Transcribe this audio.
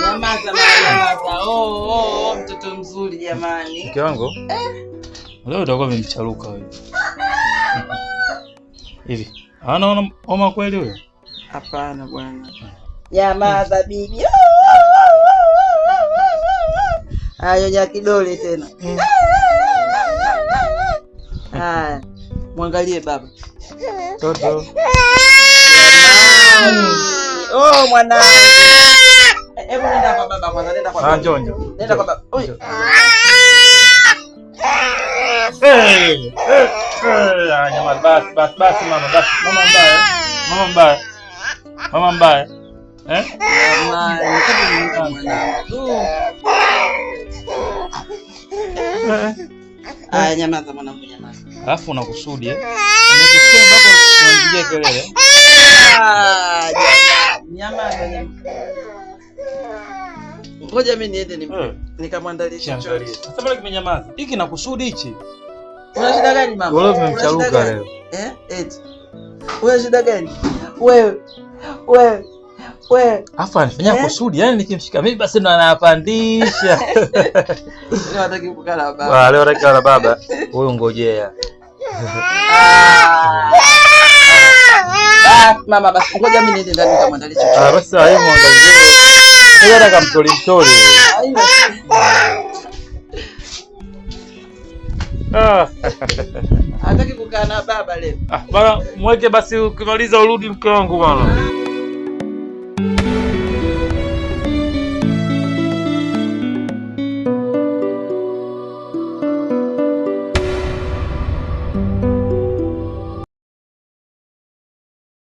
Nyamaza nyamaza. Oh, mtoto mzuri jamani. Mke wangu. Leo utakuwa umemcharuka wewe. Hivi. Anaona homa kweli wewe? Hapana bwana. Nyamaza bibi. Ayonya kidole tena. Haya. Mwangalie baba. Toto. Oh mwana. Hebu nenda kwa baba kwanza, nenda kwa baba. Njoo. Nenda kwa baba. Oi. Nyamaza basi mama, basi. Mama mbaya. Aya, nyamaza mwanangu, nyamaza. Alafu unakusudi Nimekusikia baba unapigia kelele. Nyamaza. Ngoja mimi niende nikamwandalie chochote. Sasa mbona kimenyamaza? Hiki na kusudi hichi. Una shida gani mama? Wewe umemcharuka leo. Eti. Una shida gani? Wewe. Afa anafanya kusudi, yani nikimshika mimi basi ndo anapandisha. Leo hataki kukaa na baba. Leo hataki na baba. Wewe ngojea. Mama basi ngoja mimi niende ndani nikamwandalie chochote. Basi sasa hivi mwangalie. Ngoja nataka mtoli. Hataki kukaa na baba leo. Bana mweke basi ukimaliza urudi mke wangu bana.